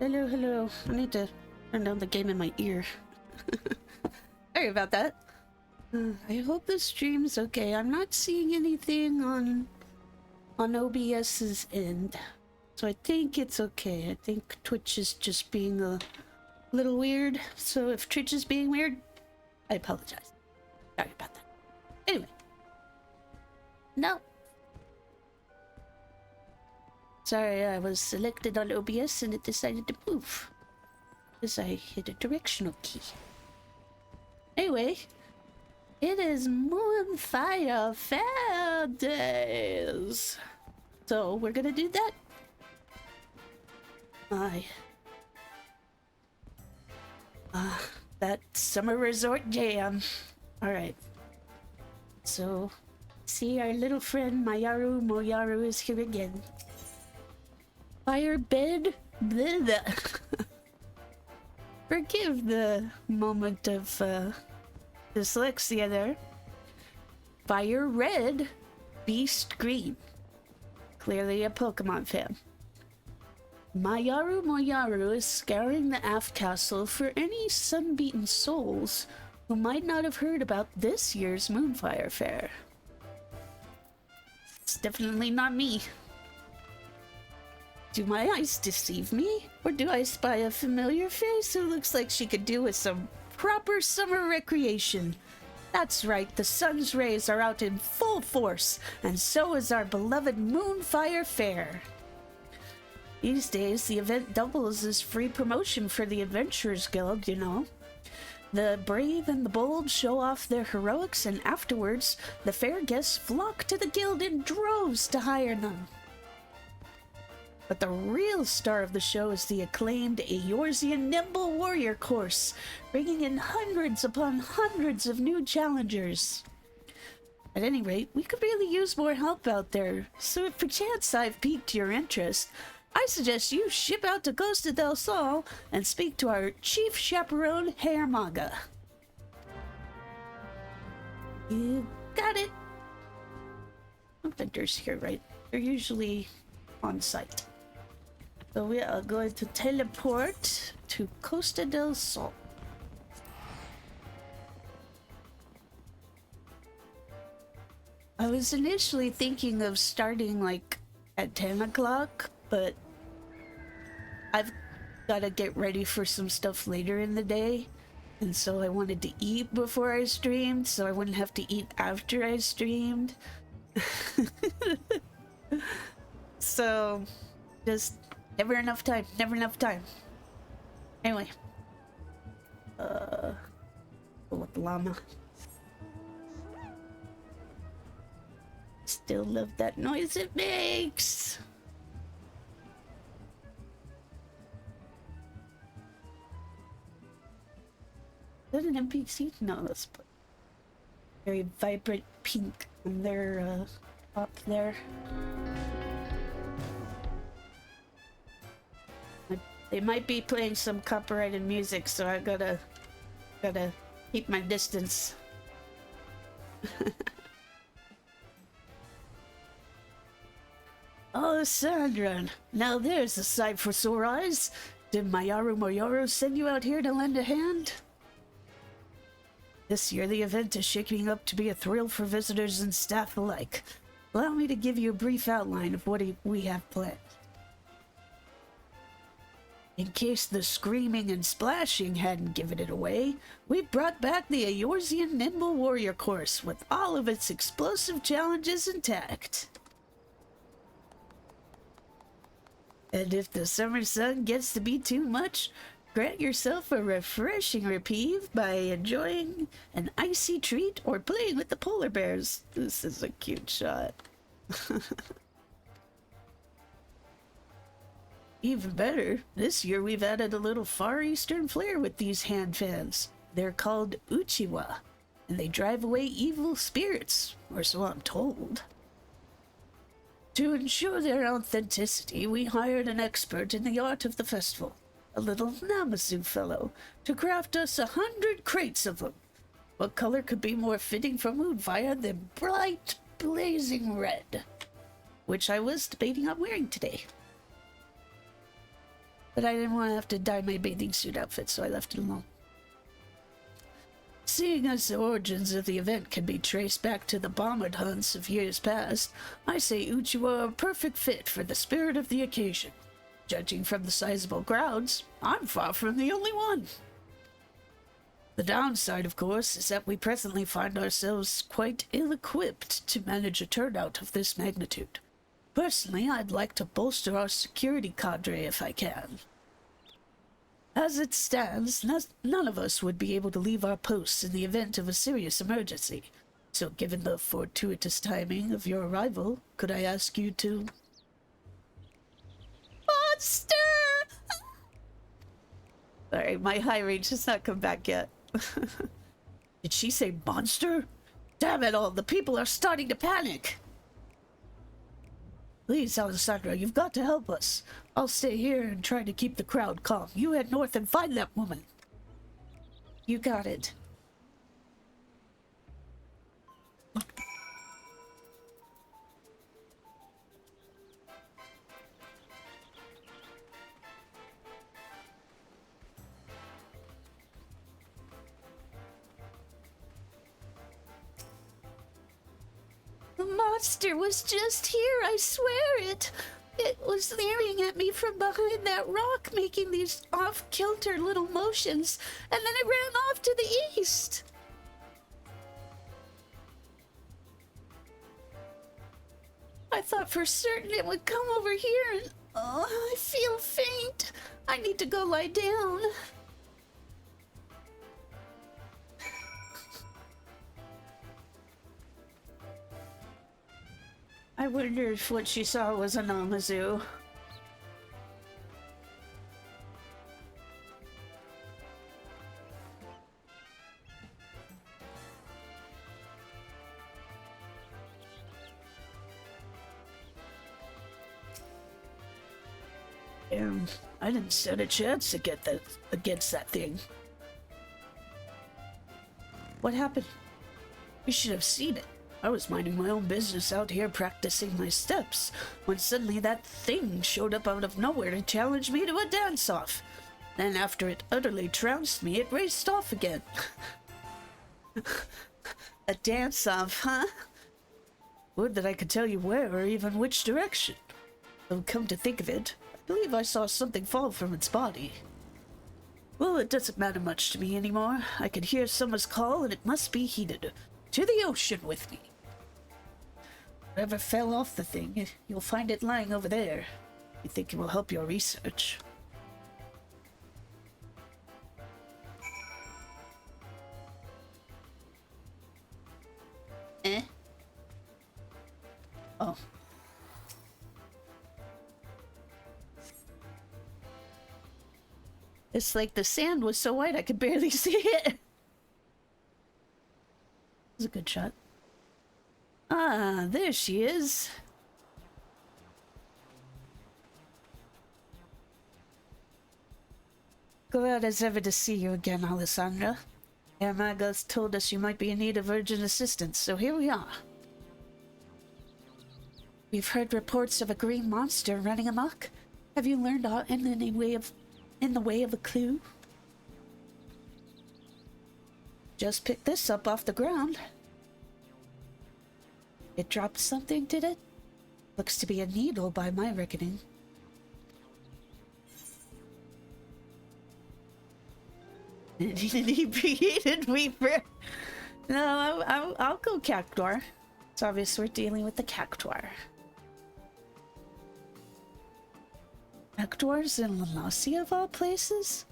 Hello, hello. I need to turn down the game in my ear. Sorry about that. I hope the stream's okay. I'm not seeing anything on OBS's end, so I think it's okay. I think Twitch is just being a little weird. So if Twitch is being weird, I apologize. Sorry about that. Anyway. No. Sorry, I was selected on OBS and it decided to move. Because I hit a directional key. Anyway, it is Moonfire Fair days. So we're gonna do that. That summer resort jam. Alright. So, see, our little friend Mayaru Moyaru is here again. Firebed? Forgive the moment of dyslexia there. Fire Red, Beast Green. Clearly a Pokemon fan. Mayaru Moyaru is scouring the aft castle for any sun-beaten souls who might not have heard about this year's Moonfire Fair. It's definitely not me. Do my eyes deceive me? Or do I spy a familiar face who looks like she could do with some proper summer recreation? That's right, the sun's rays are out in full force, and so is our beloved Moonfire Fair. These days, the event doubles as free promotion for the Adventurers Guild, you know. The brave and the bold show off their heroics, and afterwards, the fair guests flock to the guild in droves to hire them. But the real star of the show is the acclaimed Eorzean Nimble Warrior course, bringing in hundreds upon hundreds of new challengers. At any rate, we could really use more help out there, so if perchance I've piqued your interest, I suggest you ship out to Costa del Sol and speak to our chief chaperone, Herr Maga. You got it. No vendors here, right? They're usually on site. So we are going to teleport to Costa del Sol. I was initially thinking of starting like at 10 o'clock, but I've got to get ready for some stuff later in the day. And so I wanted to eat before I streamed, so I wouldn't have to eat after I streamed. So, just never enough time, never enough time. Anyway. Go with the llama. Still love that noise it makes. Is that an NPC? No, that's very vibrant pink on their top there. They might be playing some copyrighted music, so I gotta keep my distance. Oh, Sandra, now there's a sight for sore eyes. Did Mayaru Moyaru send you out here to lend a hand? This year the event is shaping up to be a thrill for visitors and staff alike. Allow me to give you a brief outline of what we have planned. In case the screaming and splashing hadn't given it away, we brought back the Eorzean Nimble Warrior course with all of its explosive challenges intact. And if the summer sun gets to be too much, grant yourself a refreshing reprieve by enjoying an icy treat or playing with the polar bears. This is a cute shot. Even better, this year we've added a little Far Eastern flair with these hand fans. They're called Uchiwa, and they drive away evil spirits, or so I'm told. To ensure their authenticity, we hired an expert in the art of the festival, a little Namazu fellow, to craft us 100 crates of them. What color could be more fitting for Moonfire than bright, blazing red? Which I was debating on wearing today. but I didn't want to have to dye my bathing suit outfit, so I left it alone. Seeing as the origins of the event can be traced back to the bomber hunts of years past, I say Uchu are a perfect fit for the spirit of the occasion. Judging from the sizable crowds, I'm far from the only one. The downside, of course, is that we presently find ourselves quite ill-equipped to manage a turnout of this magnitude. Personally, I'd like to bolster our security cadre if I can. As it stands, none of us would be able to leave our posts in the event of a serious emergency. So given the fortuitous timing of your arrival, could I ask you to... Monster! Sorry, my high range has not come back yet. Did she say monster? Damn it all, the people are starting to panic! Please, Alessandra, you've got to help us. I'll stay here and try to keep the crowd calm. You head north and find that woman. You got it. The monster was just here, I swear it. It was leering at me from behind that rock, making these off-kilter little motions, and then it ran off to the east. I thought for certain it would come over here, and I feel faint. I need to go lie down. I wonder if what she saw was an Amazu. I didn't stand a chance to get that against that thing. What happened? You should have seen it. I was minding my own business out here practicing my steps, when suddenly that thing showed up out of nowhere to challenge me to a dance-off. Then after it utterly trounced me, it raced off again. A dance-off, huh? Would that I could tell you where or even which direction. Though come to think of it, I believe I saw something fall from its body. Well, it doesn't matter much to me anymore. I could hear someone's call and it must be heeded. To the ocean with me. Whatever fell off the thing, you'll find it lying over there. You think it will help your research? Eh? Oh. It's like the sand was so white I could barely see it. It was a good shot. Ah, there she is. Glad as ever to see you again, Alessandra. Herr Magos told us you might be in need of urgent assistance, so here we are. We've heard reports of a green monster running amok. Have you learned aught in the way of a clue? Just picked this up off the ground. It dropped something, did it? Looks to be a needle by my reckoning. Inebriated Weaver. No, I'll go Cactuar. It's obvious we're dealing with the Cactuar. Cactuars in Lanasia of all places?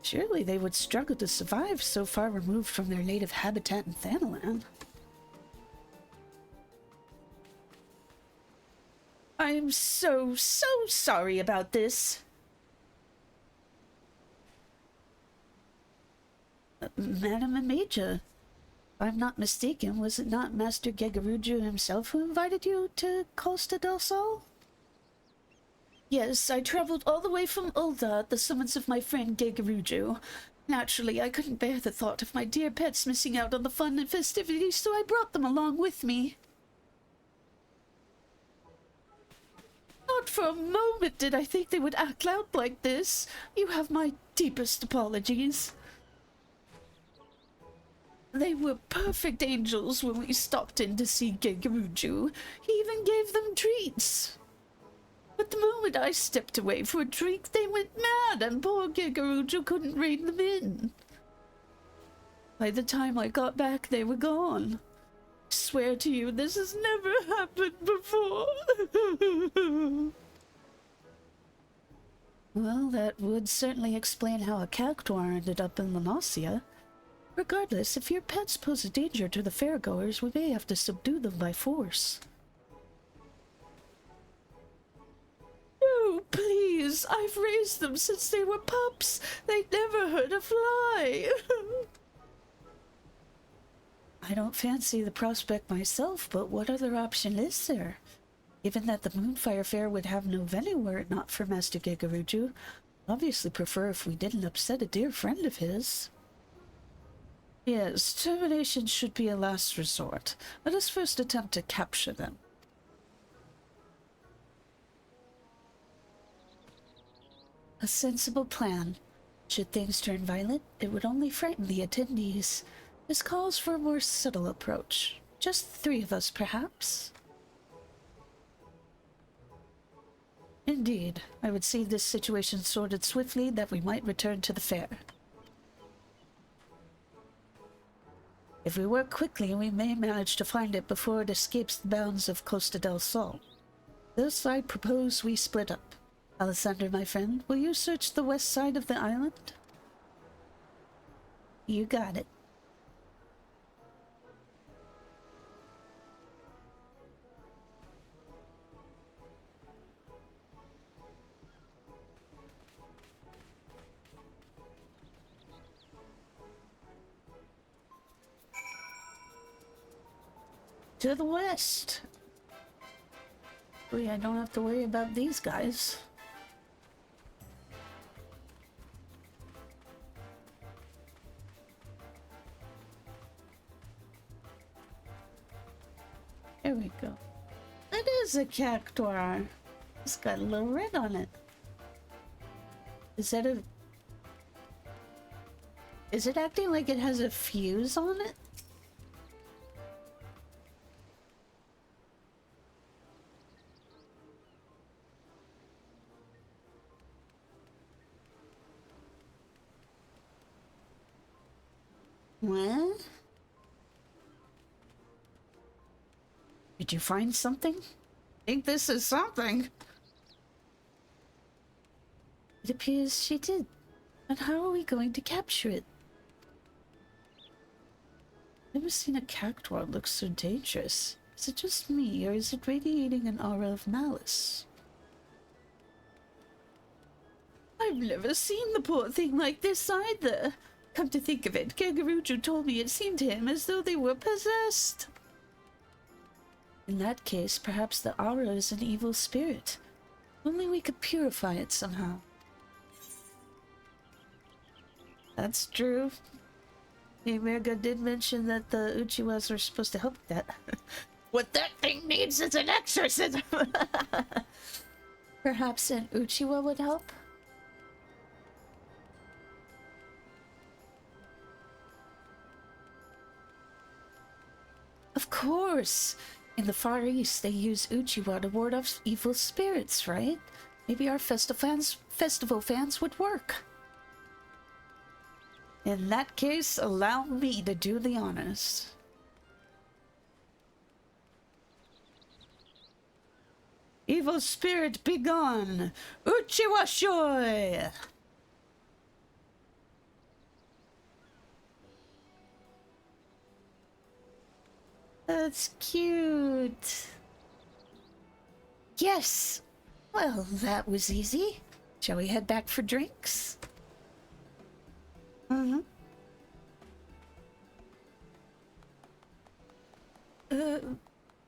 Surely they would struggle to survive so far removed from their native habitat in Thanalan. I'm so sorry about this. Madam Amaja, if I'm not mistaken, was it not Master Gegaruju himself who invited you to Costa del Sol? Yes, I traveled all the way from Ulda at the summons of my friend Gegaruju. Naturally, I couldn't bear the thought of my dear pets missing out on the fun and festivities, so I brought them along with me. Not for a moment did I think they would act out like this. You have my deepest apologies. They were perfect angels when we stopped in to see Gigaruju. He even gave them treats. But the moment I stepped away for a drink, they went mad and poor Gigaruju couldn't rein them in. By the time I got back, they were gone. I swear to you, this has never happened before. Well, that would certainly explain how a cactuar ended up in Monacia. Regardless, if your pets pose a danger to the fairgoers, we may have to subdue them by force. No, please! I've raised them since they were pups! They never hurt a fly! I don't fancy the prospect myself, but what other option is there? Given that the Moonfire Faire would have no venue were it not for Master Gigaruju, I'd obviously prefer if we didn't upset a dear friend of his. Yes, termination should be a last resort. Let us first attempt to capture them. A sensible plan. Should things turn violent, it would only frighten the attendees. This calls for a more subtle approach. Just 3 of us, perhaps? Indeed, I would see this situation sorted swiftly that we might return to the fair. If we work quickly, we may manage to find it before it escapes the bounds of Costa del Sol. Thus, I propose we split up. Alessander, my friend, will you search the west side of the island? You got it. To the west. I don't have to worry about these guys. There we go. That is a cactuar. It's got a little red on it. Is that a... Is it acting like it has a fuse on it? What? Did you find something? I think this is something. It appears she did. But how are we going to capture it? Never seen a cactuar look so dangerous. Is it just me, or is it radiating an aura of malice? I've never seen the poor thing like this either. Come to think of it, Gigaruju told me it seemed to him as though they were possessed. In that case, perhaps the aura is an evil spirit. Only we could purify it somehow. That's true. Amerga did mention that the Uchiwas are supposed to help with that. What that thing needs is an exorcism! Perhaps an Uchiwa would help? Of course! In the Far East, they use Uchiwa to ward off evil spirits, right? Maybe our festival fans would work. In that case, allow me to do the honors. Evil spirit, be gone! Uchiwa Shoi! That's cute. Yes! Well, that was easy. Shall we head back for drinks? Mm-hmm.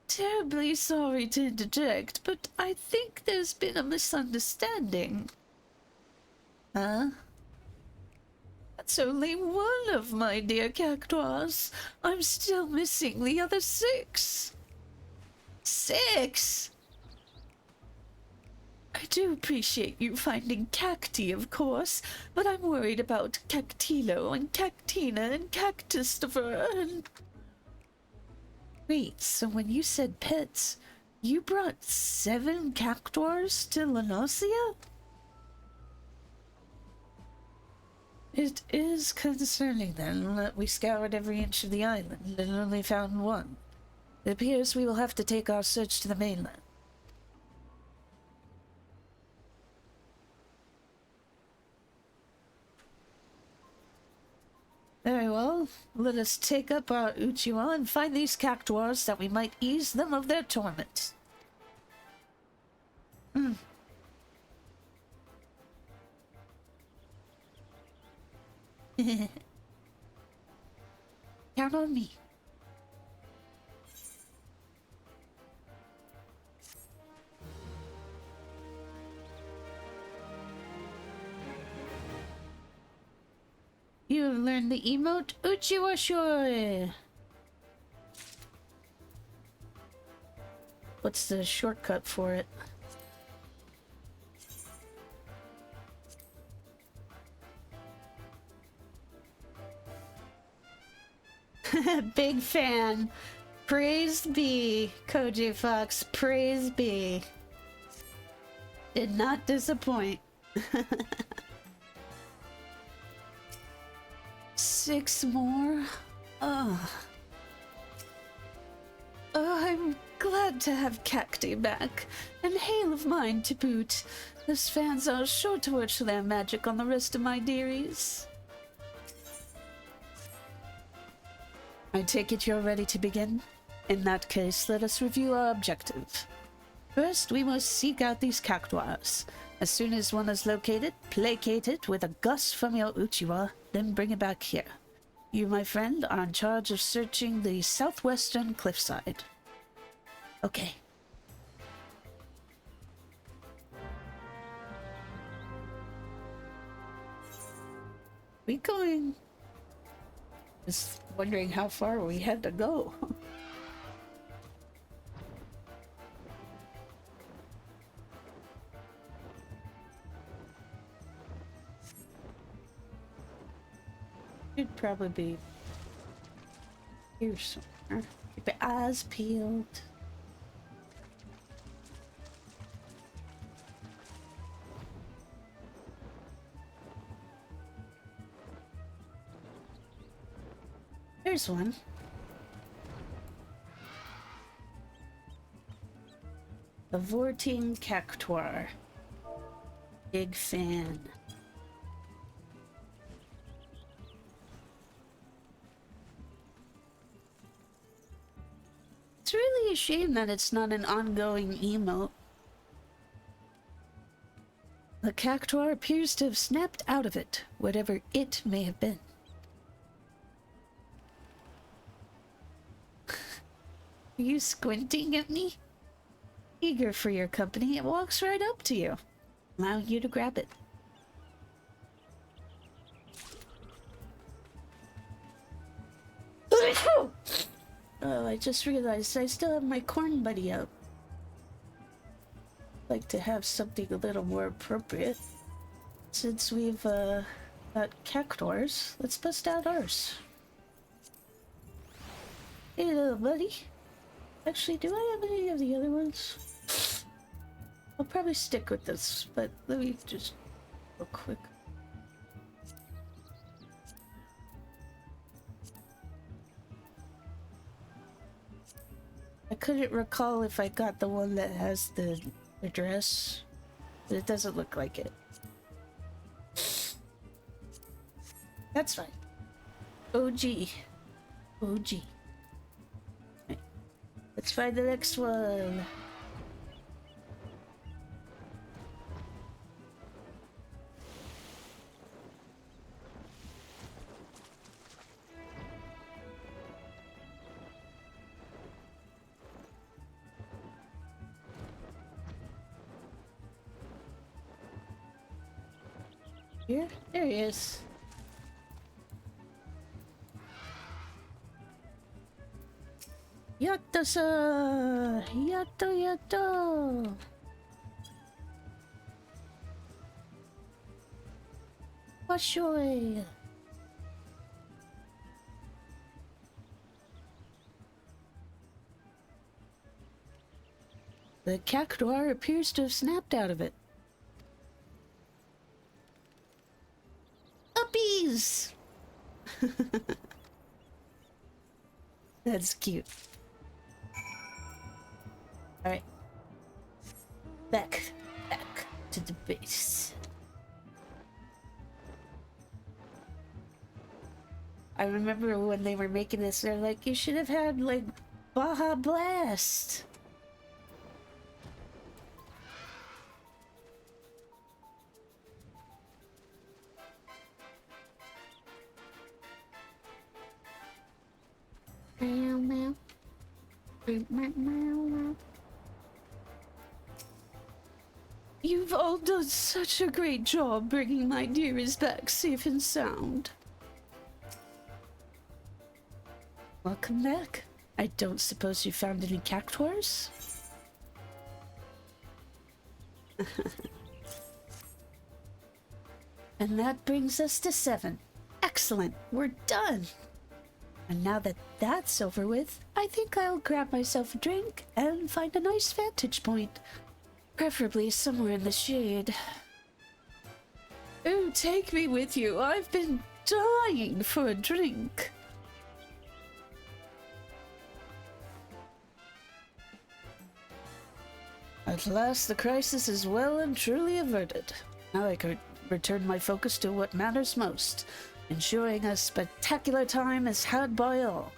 Terribly sorry to interject, but I think there's been a misunderstanding. Huh? That's only one of my dear cactuars. I'm still missing the other 6. 6? I do appreciate you finding cacti, of course, but I'm worried about Cactilo and Cactina and Cactistifer and... Wait, so when you said pets, you brought 7 cactuars to Lenosia? It is concerning, then, that we scoured every inch of the island and only found one. It appears we will have to take our search to the mainland. Very well. Let us take up our Uchiwa and find these cactuars that we might ease them of their torment. Count on me. You have learned the emote Uchiwa-shoi. What's the shortcut for it? Big fan. Praise be, Koji Fox. Praise be. Did not disappoint. 6 more? Oh, I'm glad to have Cacti back, and Hail of mine to boot. Those fans are sure to work their magic on the rest of my dearies. I take it you're ready to begin? In that case, let us review our objective. First, we must seek out these cactuars. As soon as one is located, placate it with a gust from your Uchiwa, then bring it back here. You, my friend, are in charge of searching the southwestern cliffside. Okay. We going? Just wondering how far we had to go. Should probably be here somewhere. Keep your eyes peeled. There's one. A Vorting Cactuar. Big fan. It's really a shame that it's not an ongoing emote. The Cactuar appears to have snapped out of it, whatever it may have been. Are you squinting at me? Eager for your company, it walks right up to you, allowing you to grab it. Oh, I just realized I still have my corn buddy up. I'd like to have something a little more appropriate. Since we've got cactuars, let's bust out ours. Hey little buddy. Actually, do I have any of the other ones? I'll probably stick with this, but let me just real quick. I couldn't recall if I got the one that has the dress, but it doesn't look like it. That's fine. OG. OG. Right. Let's find the next one. Here? There he is. Yatta-sa! Yatta yatta! Washoy. The cactuar appears to have snapped out of it. Uppies! That's cute. Alright. Back to the base. I remember when they were making this, they're like, you should have had, like, Baja Blast. You've all done such a great job bringing my dearest back safe and sound. Welcome back. I don't suppose you found any cactuars? And that brings us to 7. Excellent, we're done. And now that that's over with, I think I'll grab myself a drink and find a nice vantage point. Preferably somewhere in the shade. Oh, take me with you. I've been dying for a drink. At last, the crisis is well and truly averted. Now I could return my focus to what matters most, ensuring a spectacular time is had by all.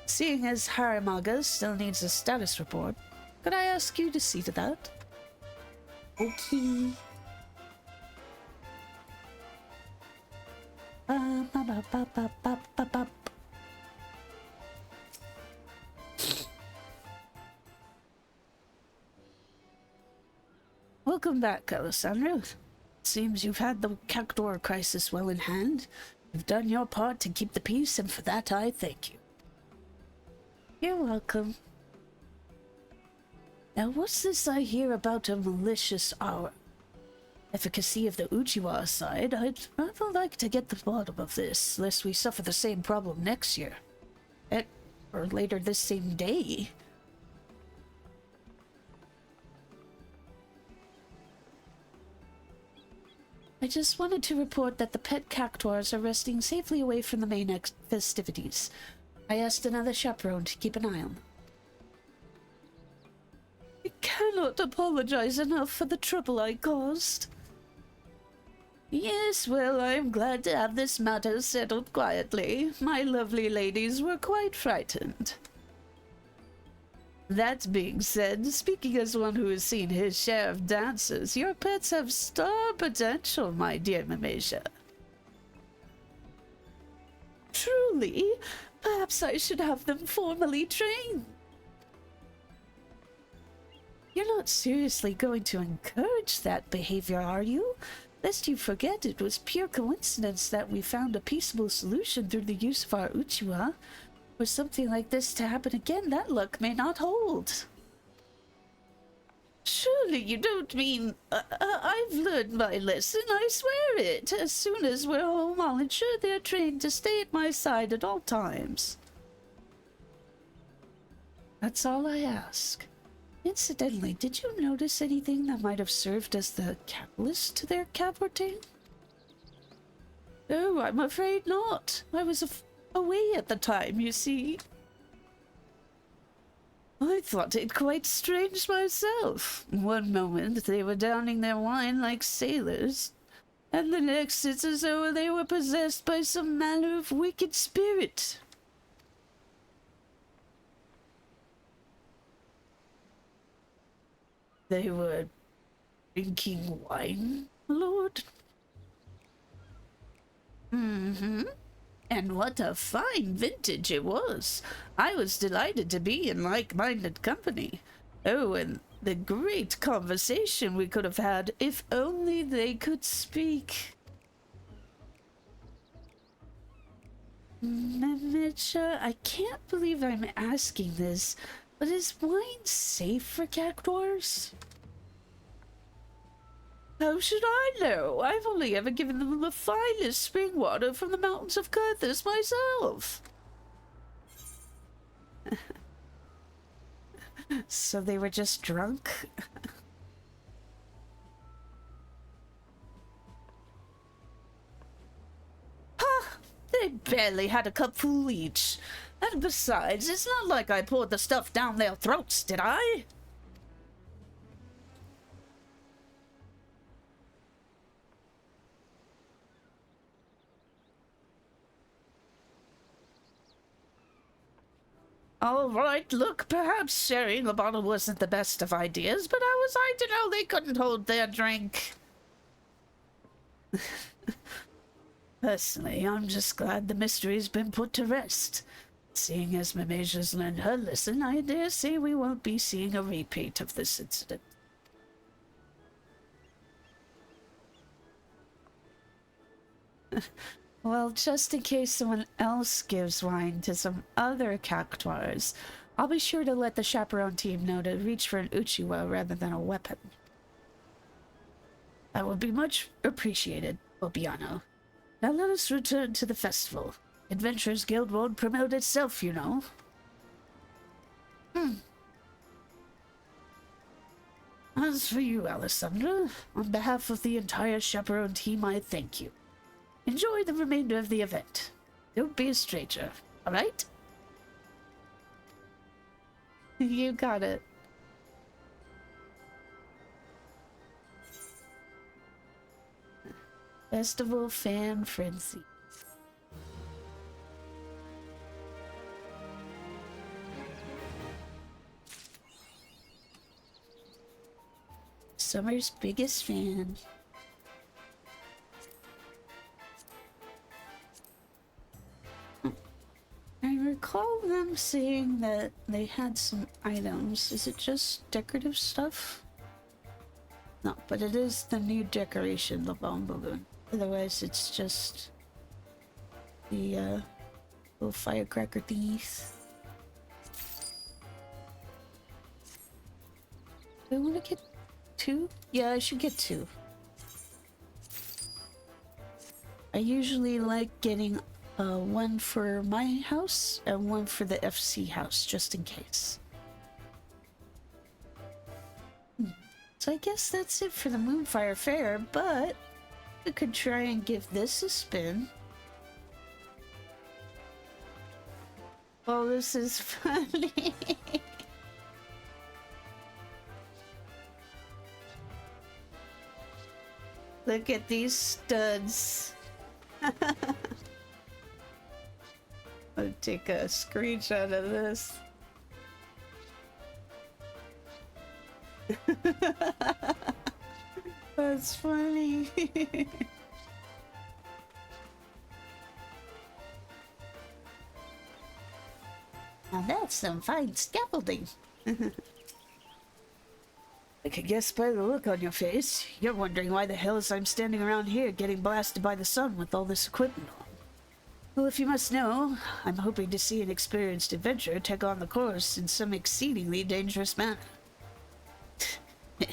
Seeing as Haramaga still needs a status report, could I ask you to see to that? Okay. Welcome back, Alessandro. Seems you've had the cactuar crisis well in hand. You've done your part to keep the peace, and for that I thank you. You're welcome. Now what's this I hear about a malicious aura? Efficacy of the Uchiwa aside, I'd rather like to get the bottom of this, lest we suffer the same problem next year. Or later this same day. I just wanted to report that the pet cactuars are resting safely away from the main festivities. I asked another chaperone to keep an eye on them. I cannot apologize enough for the trouble I caused. Yes, well, I'm glad to have this matter settled quietly. My lovely ladies were quite frightened. That being said, speaking as one who has seen his share of dances, your pets have star potential, my dear Mimesha. Truly? Perhaps I should have them formally trained. You're not seriously going to encourage that behavior, are you? Lest you forget, it was pure coincidence that we found a peaceable solution through the use of our Uchiwa. For something like this to happen again, that luck may not hold. Surely you don't mean... I've learned my lesson, I swear it. As soon as we're home, I'll ensure they're trained to stay at my side at all times. That's all I ask. Incidentally, did you notice anything that might have served as the catalyst to their cavorting? Oh, I'm afraid not. I was away at the time, you see. I thought it quite strange myself. One moment they were downing their wine like sailors, and the next it's as though they were possessed by some manner of wicked spirit. They were drinking wine, my lord? Mm-hmm. And what a fine vintage it was. I was delighted to be in like-minded company. Oh, and the great conversation we could have had if only they could speak. Mimicha, I can't believe I'm asking this, but is wine safe for cactuars? How should I know? I've only ever given them the finest spring water from the mountains of Curthus myself. So they were just drunk? Ha! They barely had a cupful each. And besides, it's not like I poured the stuff down their throats, did I? All right, look, perhaps sharing a bottle wasn't the best of ideas, but how was I to know they couldn't hold their drink? Personally, I'm just glad the mystery's been put to rest. Seeing as Mimasia's learned her lesson, I dare say we won't be seeing a repeat of this incident. Well, just in case someone else gives wine to some other cactuars, I'll be sure to let the chaperone team know to reach for an uchiwa rather than a weapon. That would be much appreciated, Obiano. Now let us return to the festival. Adventurers Guild won't promote itself, you know. As for you, Alessandra, on behalf of the entire chaperone team, I thank you. Enjoy the remainder of the event. Don't be a stranger, alright? You got it. Festival fan frenzy. Summer's biggest fan. I recall them saying that they had some items. Is it just decorative stuff? No, but it is the new decoration, the bomb balloon. Otherwise, it's just the little firecracker thingies. Do I want to get 2? Yeah, I should get 2. I usually like getting one for my house and one for the FC house, just in case. So I guess that's it for the Moonfire Faire, but we could try and give this a spin. Oh, this is funny. Look at these studs. I'll take a screenshot of this. That's funny. Now that's some fine scaffolding. I can guess by the look on your face, you're wondering why the hell is I'm standing around here getting blasted by the sun with all this equipment on. Well, if you must know, I'm hoping to see an experienced adventurer take on the course in some exceedingly dangerous manner.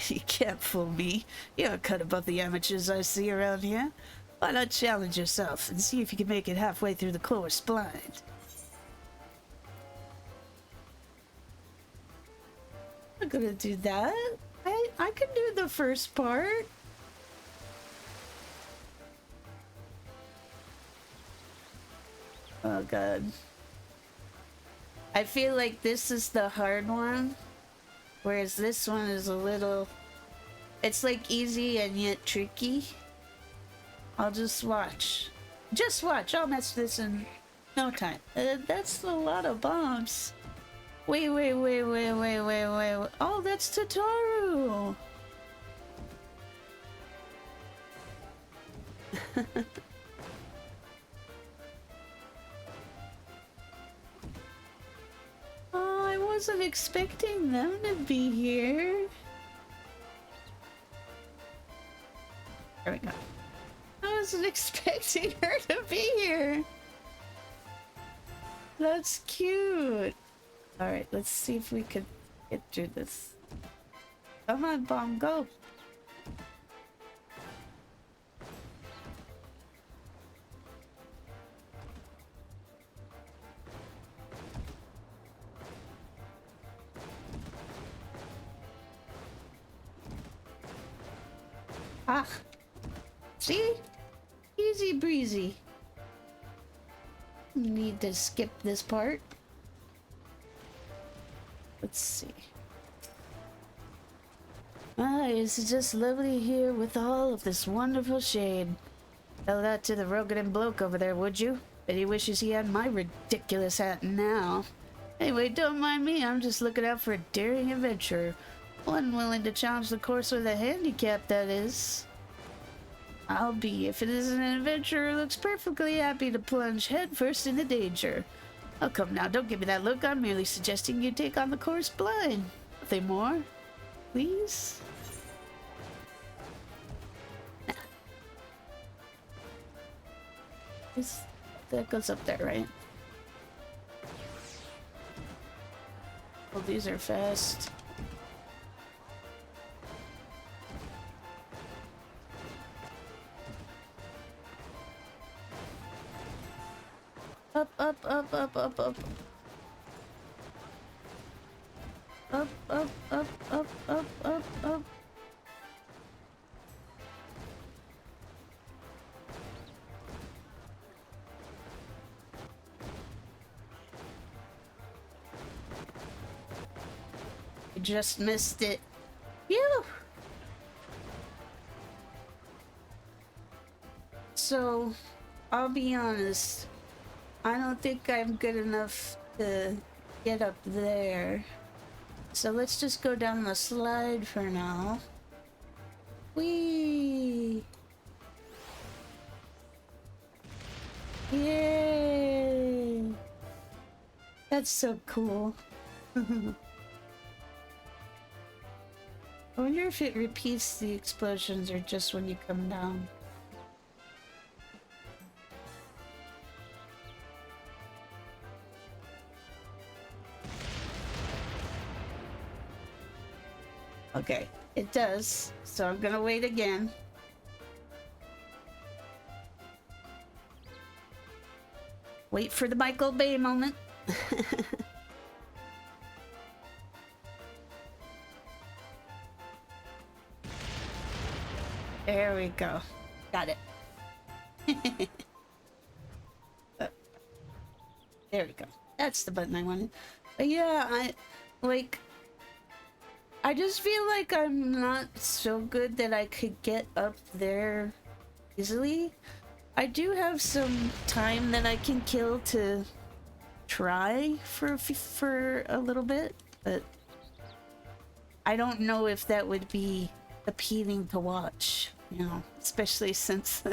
You can't fool me. You're a cut above the amateurs I see around here. Why not challenge yourself and see if you can make it halfway through the course blind? I'm gonna do that. I can do the first part. Oh god. I feel like this is the hard one, whereas this one is a little... It's like easy and yet tricky. I'll just watch. Just watch. I'll mess this in no time. That's a lot of bombs. Wait. Oh, that's Tataru. Oh, I wasn't expecting them to be here. There we go. I wasn't expecting her to be here. That's cute. Alright, let's see if we can get through this. Come on, Bomb, go. Ah, see? Easy breezy. Need to skip this part. Let's see. Ah, it's just lovely here with all of this wonderful shade. Tell that to the Rogan bloke over there, would you? Bet he wishes he had my ridiculous hat now. Anyway, don't mind me, I'm just looking out for a daring adventurer. One willing to challenge the course with a handicap, that is. I'll be, if it isn't an adventurer who looks perfectly happy to plunge headfirst into danger. Oh, come now, don't give me that look. I'm merely suggesting you take on the course blind. Nothing more. Please? Nah. That goes up there, right? Oh, these are fast. Up, up, up, up, up, up. Up, up, up, up, up, up, up. I just missed it. Phew! So, I'll be honest. I don't think I'm good enough to get up there. So let's just go down the slide for now. Whee! Yay! That's so cool. I wonder if it repeats the explosions or just when you come down. Okay, it does, so I'm gonna wait again. Wait for the Michael Bay moment. There we go. Got it. There we go. That's the button I wanted. But yeah, I just feel like I'm not so good that I could get up there easily. I do have some time that I can kill to try for a little bit, but I don't know if that would be appealing to watch, you know, especially since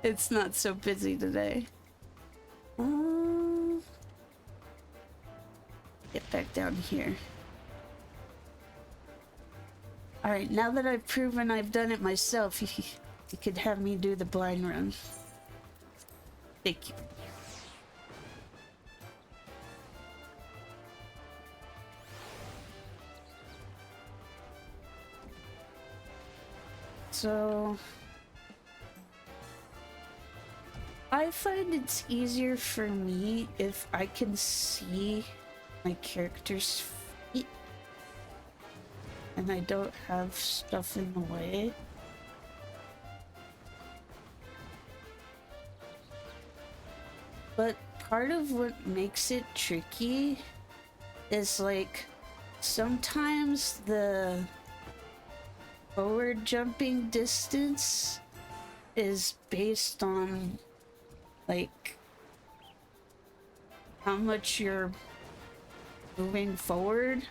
it's not so busy today. Get back down here. Alright, now that I've proven I've done it myself, you could have me do the blind run. Thank you. So I find it's easier for me if I can see my character's feet and I don't have stuff in the way. But part of what makes it tricky is like sometimes the forward jumping distance is based on like how much you're moving forward.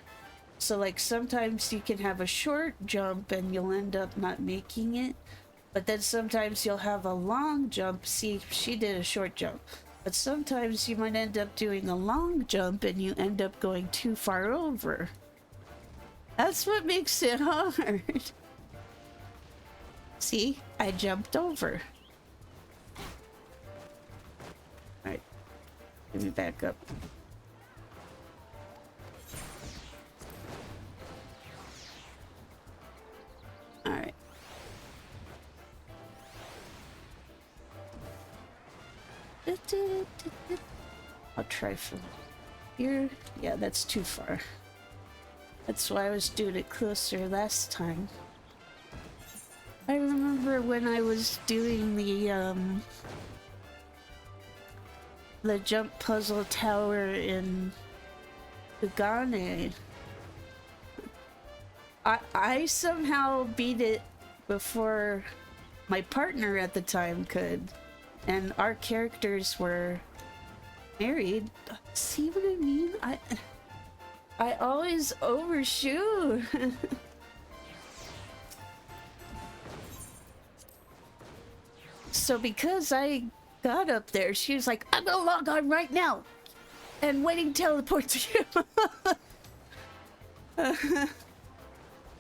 So like sometimes you can have a short jump and you'll end up not making it, but then sometimes you'll have a long jump. See, she did a short jump, but sometimes you might end up doing a long jump and you end up going too far over. That's what makes it hard. See, I jumped over. Alright, let me back up. Alright. I'll try from here. Yeah, that's too far. That's why I was doing it closer last time. I remember when I was doing the jump puzzle tower in Ugane. I somehow beat it before my partner at the time could, and our characters were married. See what I mean? I always overshoot. So because I got up there, she was like, I'm gonna log on right now and waiting to teleport to you.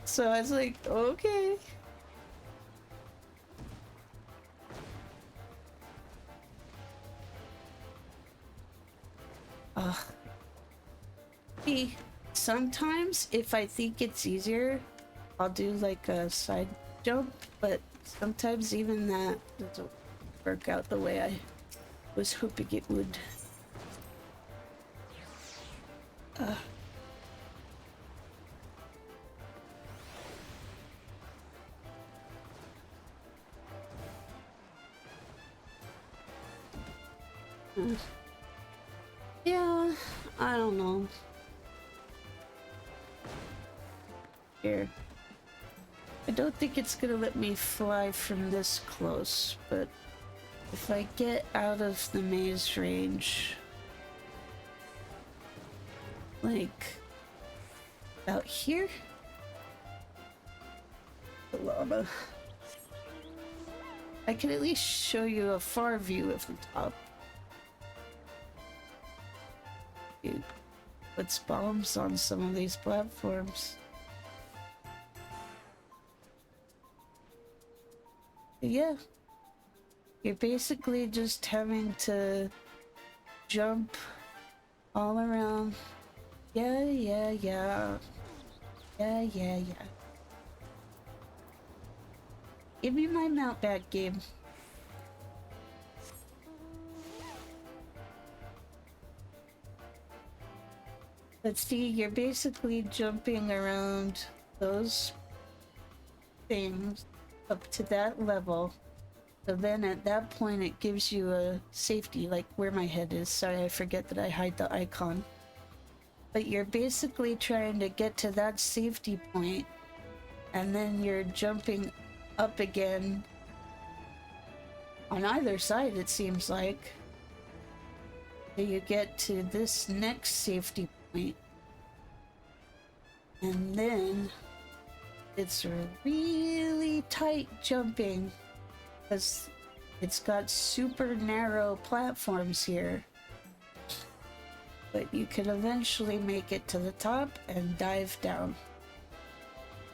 So I was like, okay. Sometimes if I think it's easier, I'll do like a side jump, but sometimes even that doesn't work out the way I was hoping it would. Yeah, I don't know. Here. I don't think it's gonna let me fly from this close, but if I get out of the maze range, like out here, the llama, I can at least show you a far view of the top. It puts bombs on some of these platforms. Yeah, you're basically just having to jump all around. Yeah. Give me my mount back, game. Let's see, you're basically jumping around those things up to that level. So then at that point it gives you a safety, like where my head is. Sorry, I forget that I hide the icon. But you're basically trying to get to that safety point, and then you're jumping up again on either side, it seems like. So you get to this next safety point, and then it's really tight jumping because it's got super narrow platforms here, but you can eventually make it to the top and dive down.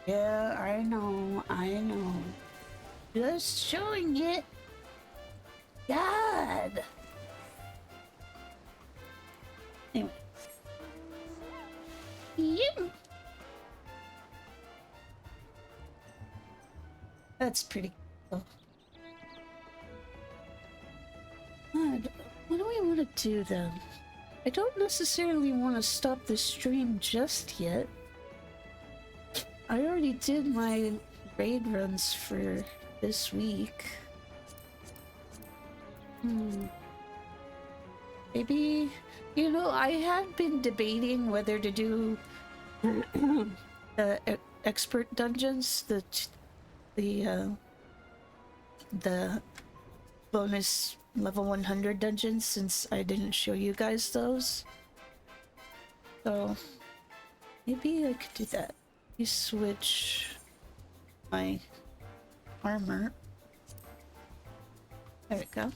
Yeah, I know, just showing it. God. Anyway. Yeah. That's pretty cool. What do we want to do then? I don't necessarily want to stop the stream just yet. I already did my raid runs for this week. Maybe, you know, I have been debating whether to do the expert dungeons, the bonus level 100 dungeons, since I didn't show you guys those. So maybe I could do that. You switch my armor. There we go.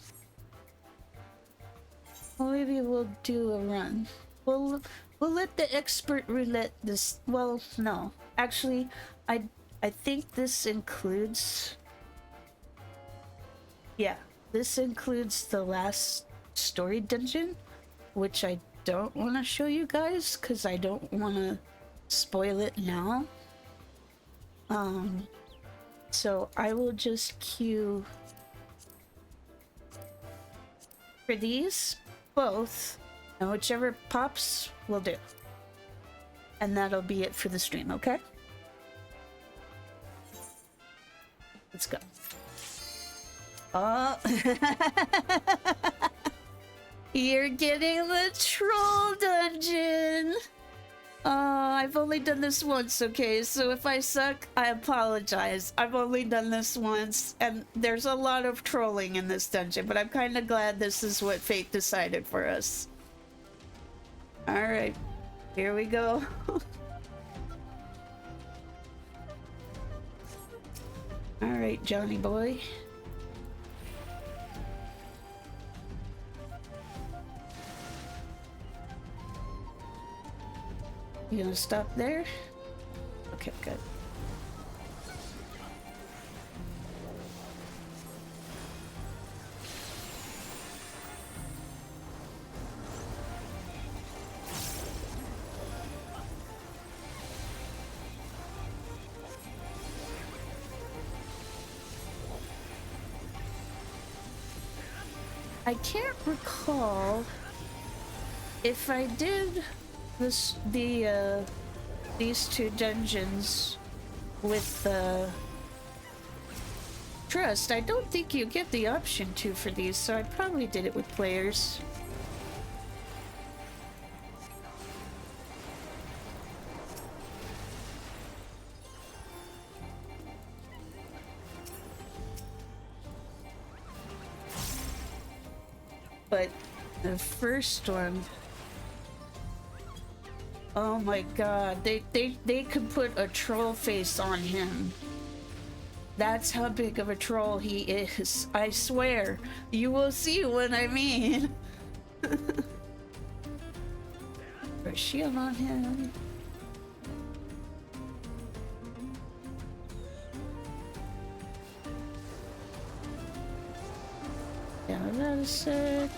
Well, maybe we'll do a run. We'll let the expert roulette this. Well, no, actually, I think this includes. Yeah, this includes the last story dungeon, which I don't want to show you guys because I don't want to spoil it now. So I will just queue for these both, and whichever pops will do. And that'll be it for the stream, okay? let's go. Oh. You're getting the troll dungeon. Oh, I've only done this once, okay? So if I suck, I apologize. I've only done this once, and there's a lot of trolling in this dungeon, but I'm kind of glad this is what fate decided for us. Alright, here we go. Alright, Johnny boy. You gonna stop there? Okay, good. I can't recall if I did these two dungeons with trust. I don't think you get the option to for these, so I probably did it with players. But the first one, oh my god, they could put a troll face on him. That's how big of a troll he is. I swear. You will see what I mean. Put a shield on him. Yeah, that is sick.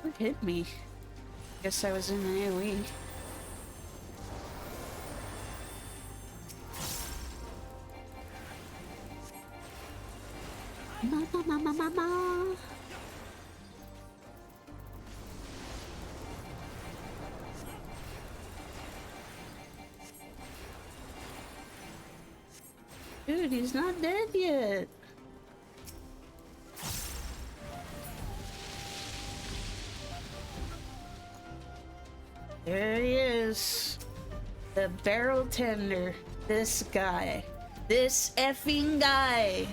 What hit me? Guess I was in the AoE. Mama. Dude, he's not dead yet. There he is. The barrel tender. This guy. This effing guy.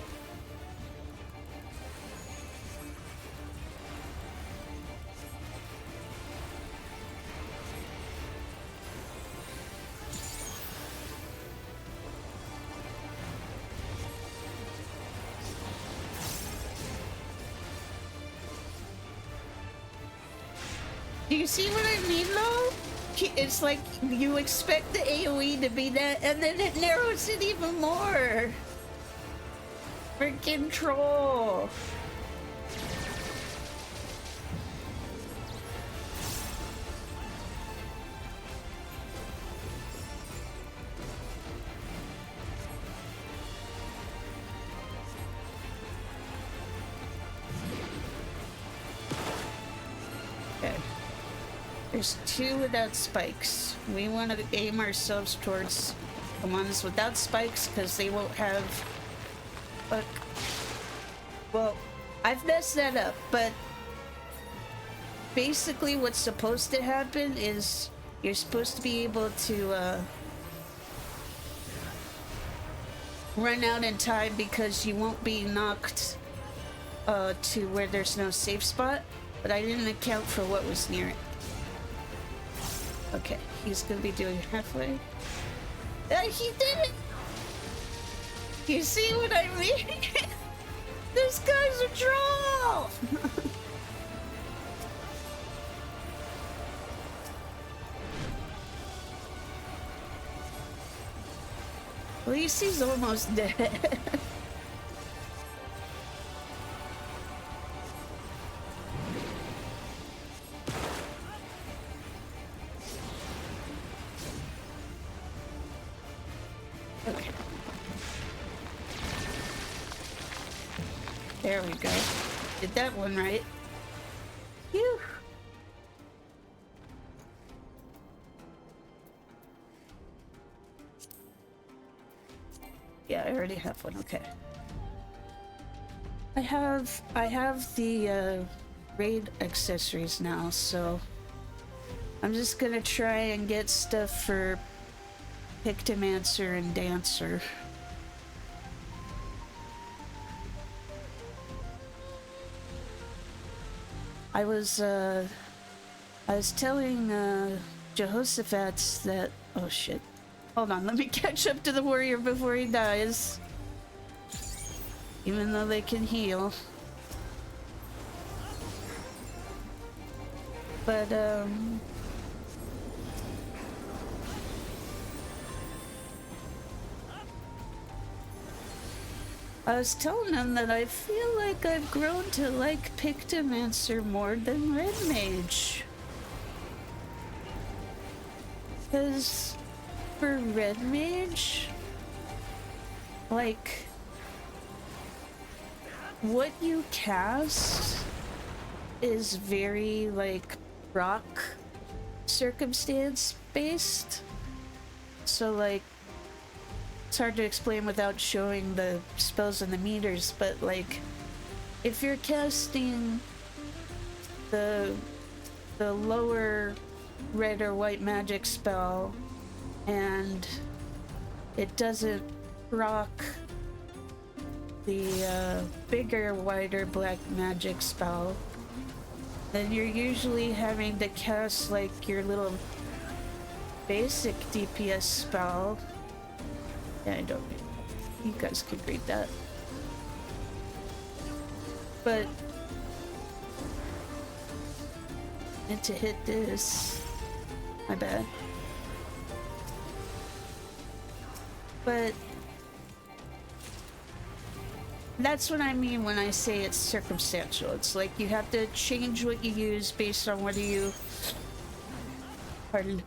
Do you see what I mean though? It's like you expect the AoE to be that, and then it narrows it even more. Freaking troll. There's two without spikes. We want to aim ourselves towards the ones without spikes because they won't have... Look. Well, I've messed that up, but basically what's supposed to happen is you're supposed to be able to run out in time because you won't be knocked to where there's no safe spot, but I didn't account for what was near it. Okay, he's gonna be doing halfway. He did it! You see what I mean? This guy's a troll! At least he's almost dead. Okay. There we go. Did that one right. Phew. Yeah, I already have one. Okay. I have the raid accessories now, so I'm just gonna try and get stuff for Pictomancer and Dancer. I was telling Jehoshaphat that, oh shit. Hold on, let me catch up to the warrior before he dies. Even though they can heal. But, I was telling him that I feel like I've grown to like Pictomancer more than Red Mage. Because for Red Mage, like, what you cast is very, like, rock circumstance based. So, like, it's hard to explain without showing the spells and the meters, but, like, if you're casting the lower red or white magic spell and it doesn't proc the bigger, wider black magic spell, then you're usually having to cast like your little basic DPS spell. Yeah, I don't read that. You guys could read that. But and to hit this, my bad. But that's what I mean when I say it's circumstantial. It's like you have to change what you use based on whether you... Pardon.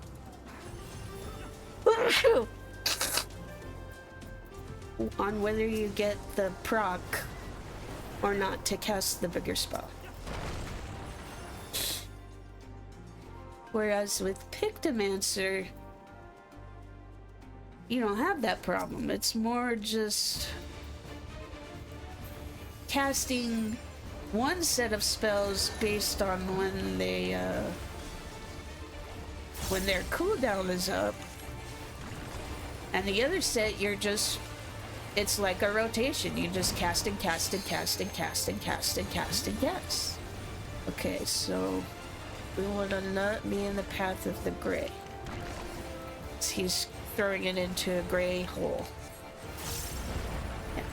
On whether you get the proc or not to cast the bigger spell. Whereas with Pictomancer, you don't have that problem. It's more just casting one set of spells based on when they when their cooldown is up, and the other set you're just, it's like a rotation. You just cast and cast and cast and cast and cast and cast and cast. Okay, so we want to not be in the path of the gray. He's throwing it into a gray hole. Yeah.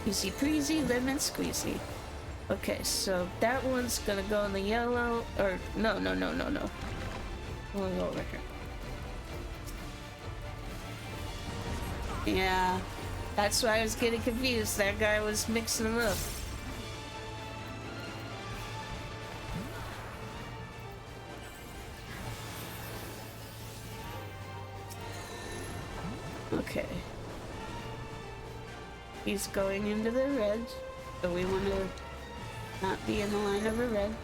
Easy breezy, lemon squeezy. Okay, so that one's gonna go in the yellow, or no. We'll go over here. Yeah, that's why I was getting confused. That guy was mixing them up. Okay. He's going into the red, so we want to not be in the line of a red.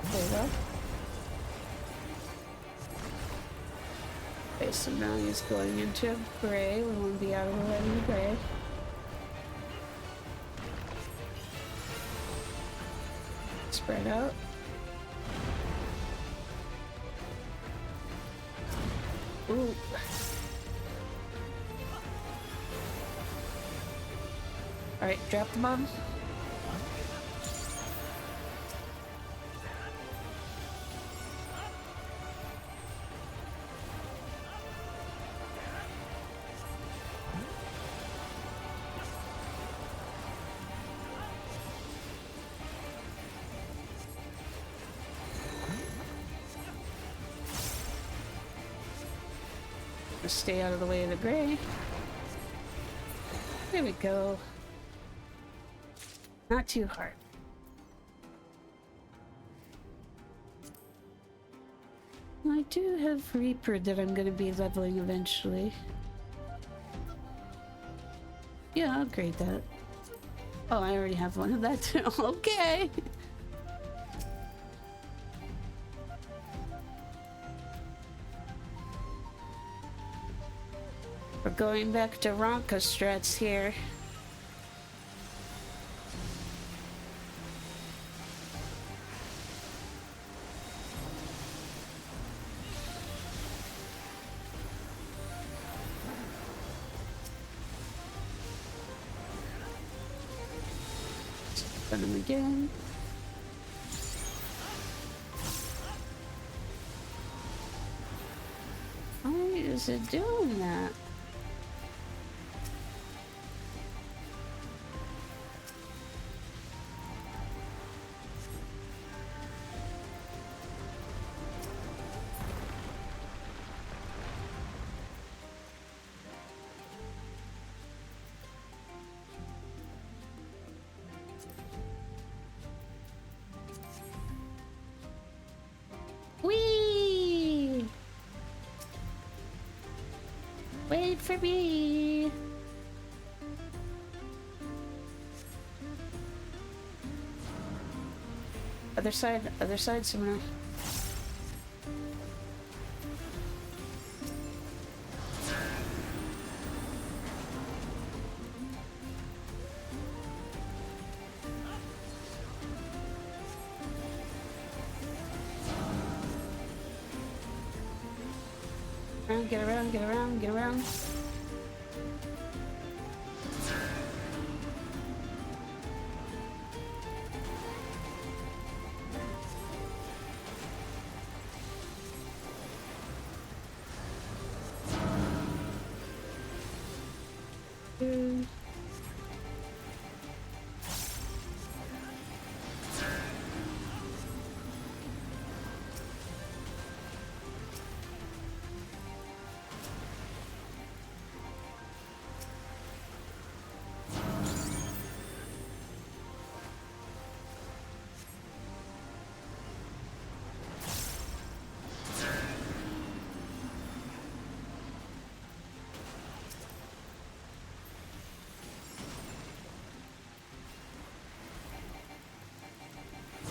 There we go. Okay, so now he's going into gray. We want to be out of the red and gray. Spread out. Ooh. Alright, drop the bomb. to stay out of the way of the gray. There we go. Not too hard. I do have Reaper that I'm gonna be leveling eventually. Yeah, I'll upgrade that. Oh, I already have one of that too. Okay. We're going back to Ronka strats here. Run him again. Why is it doing that? Whee! Wait for me. Other side somewhere. Get around, get around, get around.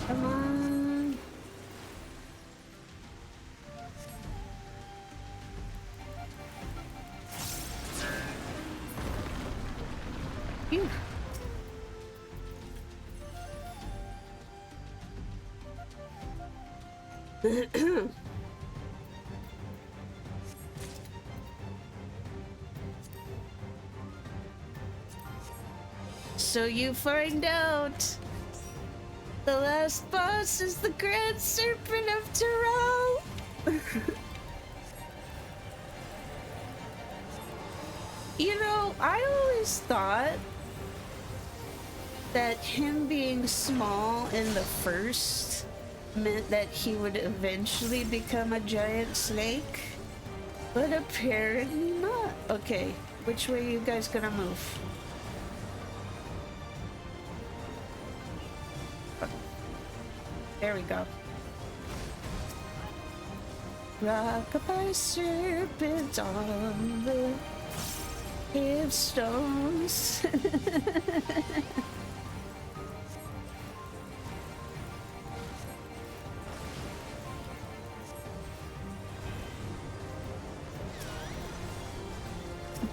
Come on. Phew. So you find out the last boss is the Grand Serpent of Tyrell. You know, I always thought that him being small in the first meant that he would eventually become a giant snake, but apparently not. Okay, which way are you guys gonna move? There we go. Rock-a-bye serpent on the hailstones.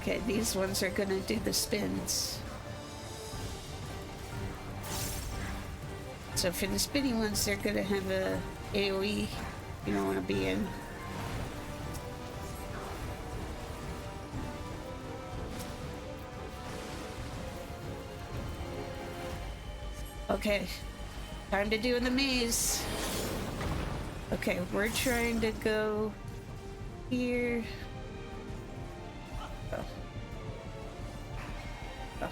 Okay, these ones are gonna do the spins. So for the spinny ones, they're gonna have a AoE you don't want to be in. Okay, time to do the maze. Okay, we're trying to go here. Oh. Oh.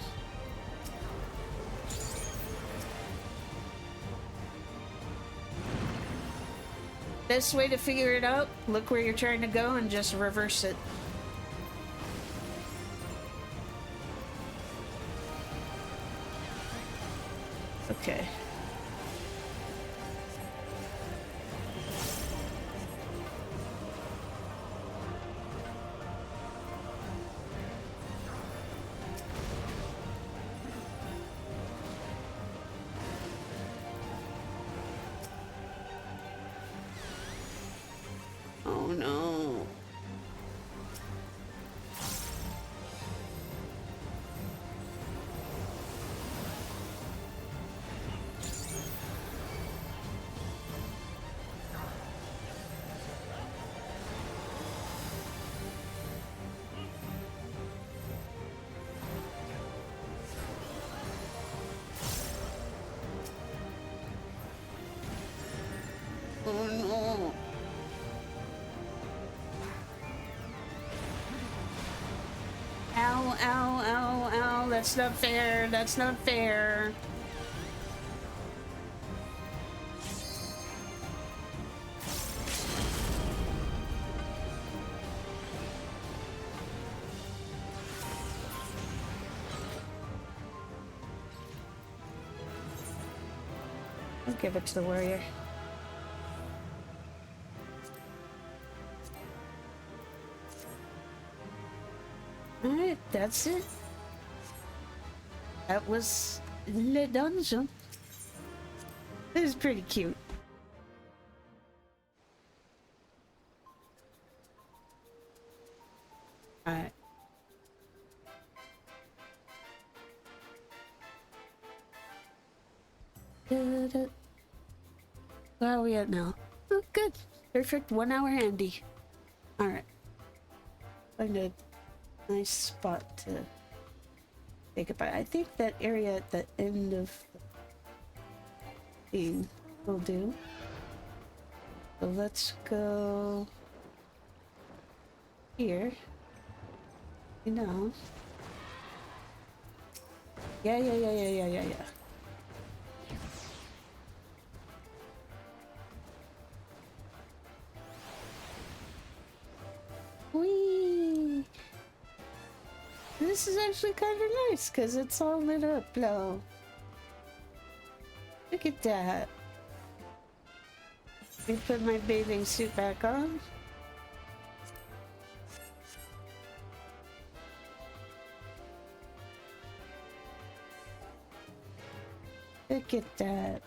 Best way to figure it out, look where you're trying to go and just reverse it. Okay. Oh no. Oh no. Ow, ow, ow, ow. That's not fair. That's not fair. I'll give it to the warrior. Alright, that's it. That was Le Dungeon. It was pretty cute. Alright. Where are we at now? Oh, good. Perfect 1 hour handy. Alright. Find a nice spot to take a bite. I think that area at the end of the thing will do. So let's go here. You know. Yeah. Whee! This is actually kind of nice because it's all lit up now. Look at that. Let me put my bathing suit back on. Look at that.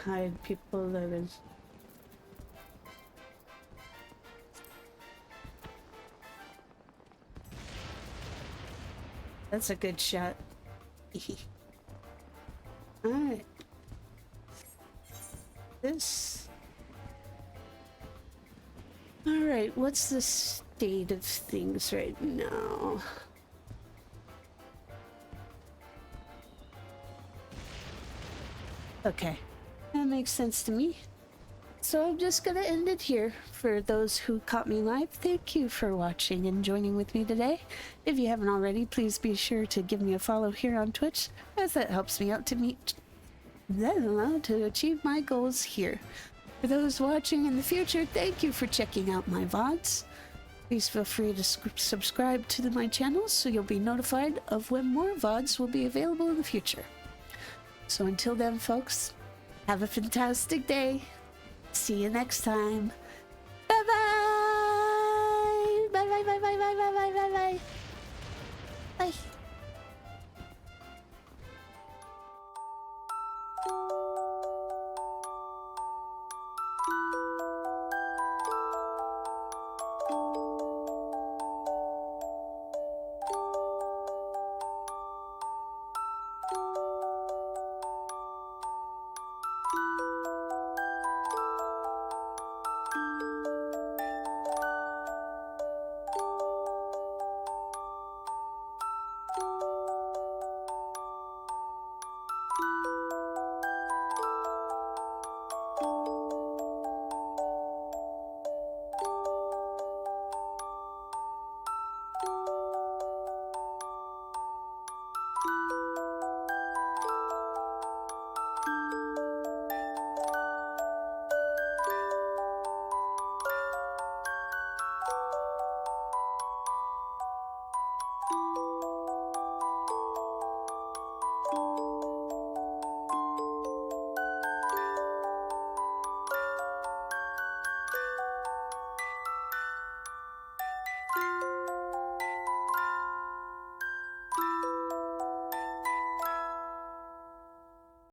Hide people that is. That's a good shot. Alright. This. Alright, what's the state of things right now? Okay. That makes sense to me. So I'm just gonna end it here. For those who caught me live, thank you for watching and joining with me today. If you haven't already, please be sure to give me a follow here on Twitch, as that helps me out to achieve my goals here. For those watching in the future, thank you for checking out my VODs. Please feel free to subscribe to my channel so you'll be notified of when more VODs will be available in the future. So until then, folks, have a fantastic day. See you next time.